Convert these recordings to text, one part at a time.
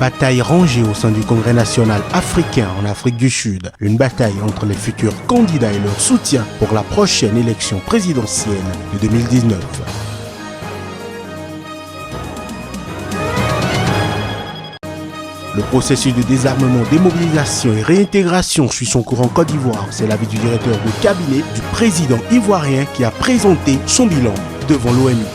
Bataille rangée au sein du Congrès national africain en Afrique du Sud. Une bataille entre les futurs candidats et leur soutien pour la prochaine élection présidentielle de 2019. Le processus de désarmement, démobilisation et réintégration suit son cours en Côte d'Ivoire. C'est l'avis du directeur de cabinet du président ivoirien qui a présenté son bilan devant l'ONU.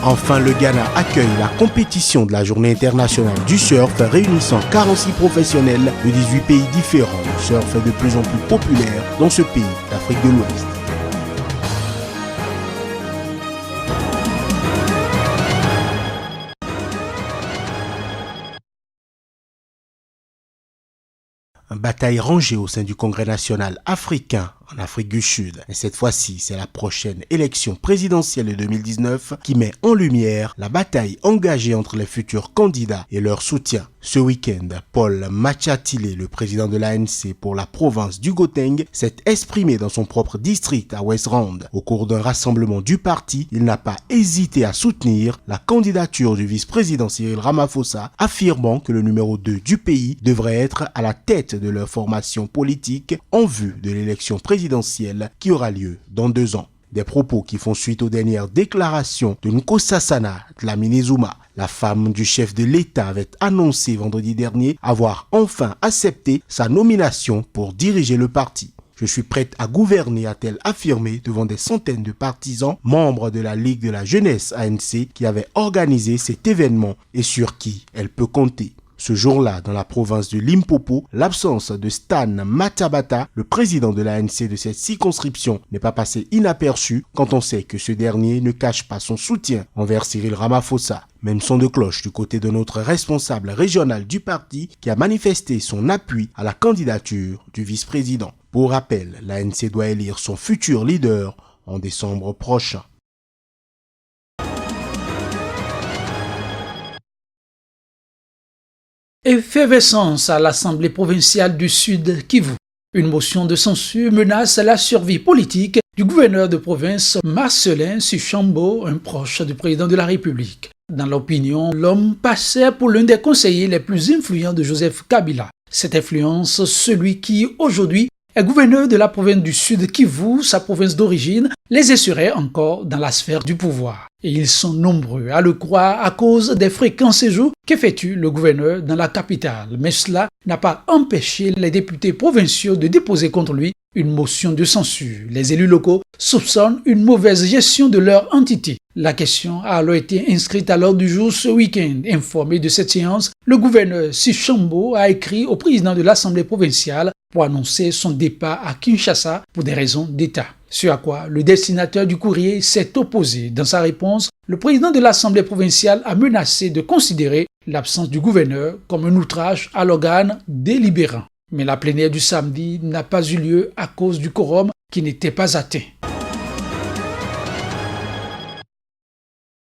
Enfin, le Ghana accueille la compétition de la Journée internationale du surf réunissant 46 professionnels de 18 pays différents. Le surf est de plus en plus populaire dans ce pays d'Afrique de l'Ouest. Une bataille rangée au sein du Congrès national africain en Afrique du Sud. Et cette fois-ci, c'est la prochaine élection présidentielle de 2019 qui met en lumière la bataille engagée entre les futurs candidats et leur soutien. Ce week-end, Paul Machatile, le président de l'ANC pour la province du Gauteng, s'est exprimé dans son propre district à West Rand. Au cours d'un rassemblement du parti, il n'a pas hésité à soutenir la candidature du vice-président Cyril Ramaphosa, affirmant que le numéro 2 du pays devrait être à la tête de leur formation politique en vue de l'élection présidentielle qui aura lieu dans 2 ans. Des propos qui font suite aux dernières déclarations de Nkosazana Dlamini Zuma. La femme du chef de l'État avait annoncé vendredi dernier avoir enfin accepté sa nomination pour diriger le parti. Je suis prête à gouverner, a-t-elle affirmé devant des centaines de partisans, membres de la Ligue de la Jeunesse ANC qui avaient organisé cet événement et sur qui elle peut compter. Ce jour-là, dans la province de Limpopo, l'absence de Stan Matabata, le président de l'ANC de cette circonscription, n'est pas passée inaperçue quand on sait que ce dernier ne cache pas son soutien envers Cyril Ramaphosa. Même son de cloche du côté de notre responsable régional du parti qui a manifesté son appui à la candidature du vice-président. Pour rappel, l'ANC doit élire son futur leader en décembre prochain. Effervescence à l'Assemblée provinciale du Sud Kivu. Une motion de censure menace la survie politique du gouverneur de province Marcelin Suchambo, un proche du président de la République. Dans l'opinion, l'homme passait pour l'un des conseillers les plus influents de Joseph Kabila. Cette influence, celui qui aujourd'hui est gouverneur de la province du Sud Kivu, sa province d'origine, les essurait encore dans la sphère du pouvoir. Et ils sont nombreux à le croire à cause des fréquents séjours qu'effectue le gouverneur dans la capitale. Mais cela n'a pas empêché les députés provinciaux de déposer contre lui une motion de censure. Les élus locaux soupçonnent une mauvaise gestion de leur entité. La question a alors été inscrite à l'ordre du jour ce week-end. Informé de cette séance, le gouverneur Suchambo a écrit au président de l'Assemblée provinciale pour annoncer son départ à Kinshasa pour des raisons d'État. Ce à quoi le destinataire du courrier s'est opposé. Dans sa réponse, le président de l'Assemblée provinciale a menacé de considérer l'absence du gouverneur comme un outrage à l'organe délibérant. Mais la plénière du samedi n'a pas eu lieu à cause du quorum qui n'était pas atteint.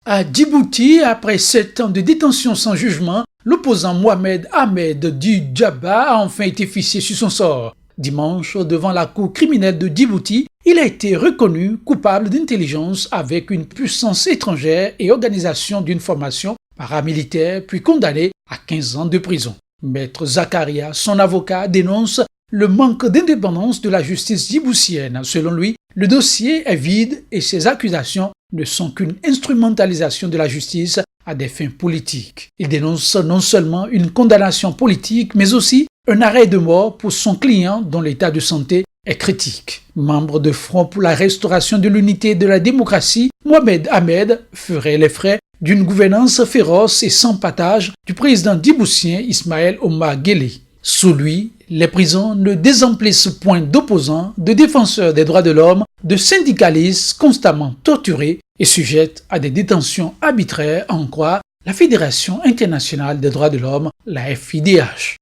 À Djibouti, après 7 ans de détention sans jugement, l'opposant Mohamed Ahmed Djaba a enfin été fiché sur son sort. Dimanche, devant la cour criminelle de Djibouti, il a été reconnu coupable d'intelligence avec une puissance étrangère et organisation d'une formation paramilitaire, puis condamné à 15 ans de prison. Maître Zakaria, son avocat, dénonce le manque d'indépendance de la justice djiboutienne. Selon lui, le dossier est vide et ses accusations ne sont qu'une instrumentalisation de la justice à des fins politiques. Il dénonce non seulement une condamnation politique, mais aussi un arrêt de mort pour son client dont l'état de santé est critique. Membre de Front pour la restauration de l'unité et de la démocratie, Mohamed Ahmed ferait les frais d'une gouvernance féroce et sans partage du président djiboutien Ismaël Omar Guelleh. Sous lui, les prisons ne désemplissent point d'opposants, de défenseurs des droits de l'homme, de syndicalistes constamment torturés et sujettes à des détentions arbitraires, en croire la Fédération internationale des droits de l'homme, la FIDH.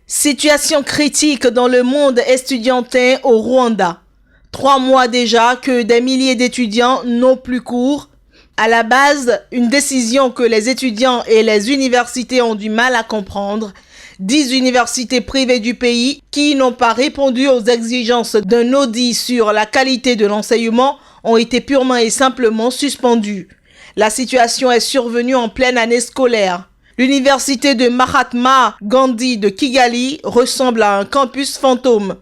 Situation critique dans le monde estudiantin au Rwanda. 3 mois déjà que des milliers d'étudiants n'ont plus cours. À la base, une décision que les étudiants et les universités ont du mal à comprendre. 10 universités privées du pays qui n'ont pas répondu aux exigences d'un audit sur la qualité de l'enseignement ont été purement et simplement suspendues. La situation est survenue en pleine année scolaire. L'université de Mahatma Gandhi de Kigali ressemble à un campus fantôme.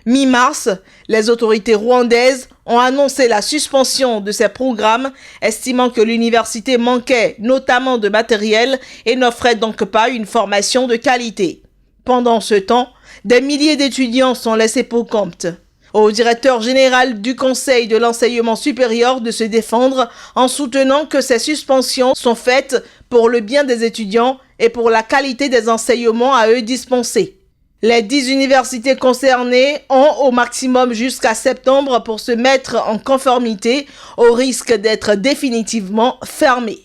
Mi-mars, les autorités rwandaises ont annoncé la suspension de ces programmes, estimant que l'université manquait notamment de matériel et n'offrait donc pas une formation de qualité. Pendant ce temps, des milliers d'étudiants sont laissés pour compte. Au directeur général du Conseil de l'enseignement supérieur de se défendre en soutenant que ces suspensions sont faites pour le bien des étudiants et pour la qualité des enseignements à eux dispensés. Les 10 universités concernées ont au maximum jusqu'à septembre pour se mettre en conformité au risque d'être définitivement fermées.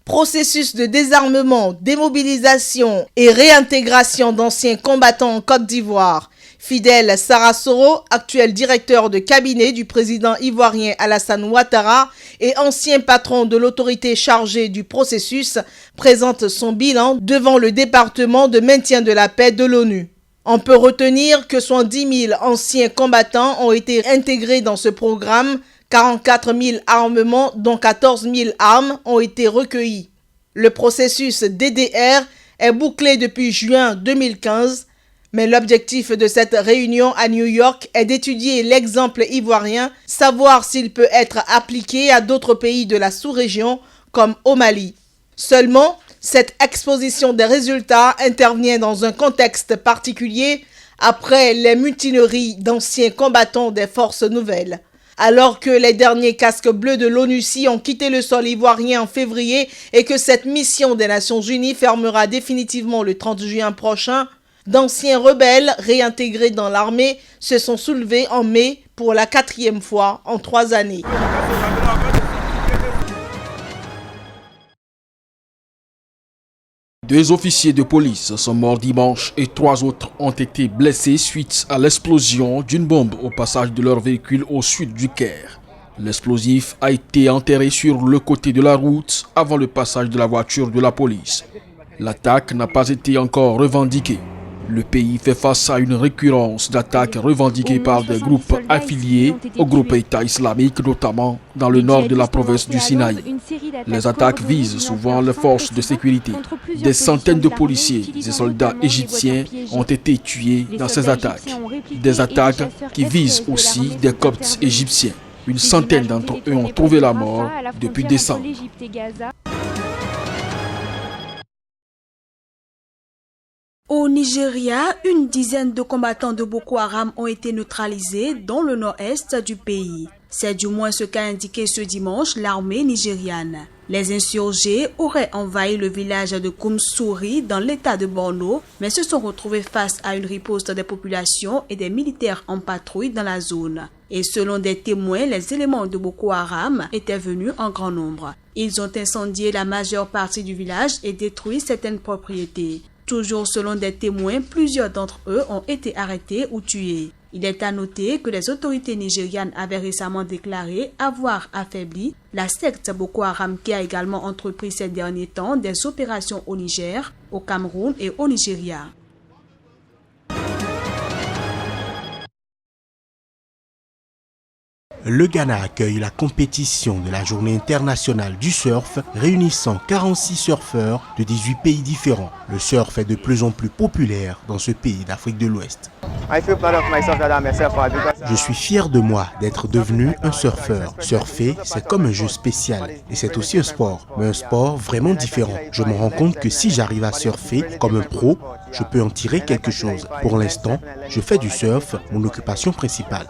Processus de désarmement, démobilisation et réintégration d'anciens combattants en Côte d'Ivoire. Fidel Sarasoro, actuel directeur de cabinet du président ivoirien Alassane Ouattara et ancien patron de l'autorité chargée du processus, présente son bilan devant le département de maintien de la paix de l'ONU. On peut retenir que 70 000 anciens combattants ont été intégrés dans ce programme, 44 000 armements, dont 14 000 armes, ont été recueillis. Le processus DDR est bouclé depuis juin 2015, mais l'objectif de cette réunion à New York est d'étudier l'exemple ivoirien, savoir s'il peut être appliqué à d'autres pays de la sous-région, comme au Mali. Seulement, cette exposition des résultats intervient dans un contexte particulier après les mutineries d'anciens combattants des forces nouvelles. Alors que les derniers casques bleus de l'ONUCI ont quitté le sol ivoirien en février et que cette mission des Nations Unies fermera définitivement le 30 juin prochain, d'anciens rebelles réintégrés dans l'armée se sont soulevés en mai pour la 4e fois en 3 années. Deux officiers de police sont morts dimanche et 3 autres ont été blessés suite à l'explosion d'une bombe au passage de leur véhicule au sud du Caire. L'explosif a été enterré sur le côté de la route avant le passage de la voiture de la police. L'attaque n'a pas été encore revendiquée. Le pays fait face à une récurrence d'attaques revendiquées par des groupes affiliés au groupe État islamique, notamment dans le nord de la province du Sinaï. Les attaques visent souvent les forces de sécurité. Des centaines de policiers et soldats égyptiens ont été tués dans ces attaques. Des attaques qui visent aussi des Coptes égyptiens. Une centaine d'entre eux ont trouvé la mort depuis décembre. Au Nigeria, une dizaine de combattants de Boko Haram ont été neutralisés dans le nord-est du pays. C'est du moins ce qu'a indiqué ce dimanche l'armée nigériane. Les insurgés auraient envahi le village de Koumsouri dans l'état de Borno, mais se sont retrouvés face à une riposte des populations et des militaires en patrouille dans la zone. Et selon des témoins, les éléments de Boko Haram étaient venus en grand nombre. Ils ont incendié la majeure partie du village et détruit certaines propriétés. Toujours selon des témoins, plusieurs d'entre eux ont été arrêtés ou tués. Il est à noter que les autorités nigérianes avaient récemment déclaré avoir affaibli la secte Boko Haram qui a également entrepris ces derniers temps des opérations au Niger, au Cameroun et au Nigeria. Le Ghana accueille la compétition de la journée internationale du surf, réunissant 46 surfeurs de 18 pays différents. Le surf est de plus en plus populaire dans ce pays d'Afrique de l'Ouest. Je suis fier de moi d'être devenu un surfeur. Surfer, c'est comme un jeu spécial et c'est aussi un sport, mais un sport vraiment différent. Je me rends compte que si j'arrive à surfer comme un pro, je peux en tirer quelque chose. Pour l'instant, je fais du surf mon occupation principale.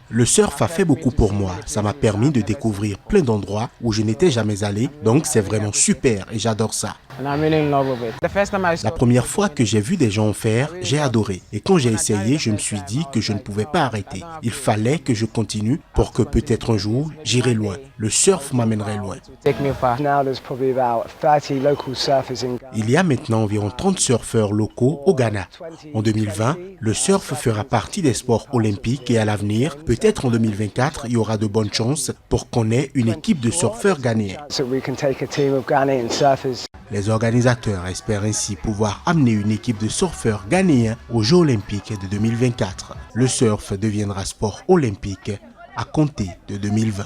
Le surf a fait beaucoup pour moi. Ça m'a permis de découvrir plein d'endroits où je n'étais jamais allé. Donc c'est vraiment super et j'adore ça. La première fois que j'ai vu des gens en faire, j'ai adoré. Et quand j'ai essayé, je me suis dit que je ne pouvais pas arrêter. Il fallait que je continue pour que peut-être un jour, j'irai loin. le surf m'amènerait loin. Il y a maintenant environ 30 surfeurs locaux au Ghana. En 2020, le surf fera partie des sports olympiques et à l'avenir, peut-être en 2024, il y aura de bonnes chances pour qu'on ait une équipe de surfeurs ghanéens. Les organisateurs espèrent ainsi pouvoir amener une équipe de surfeurs ghanéens aux Jeux olympiques de 2024. Le surf deviendra sport olympique à compter de 2020.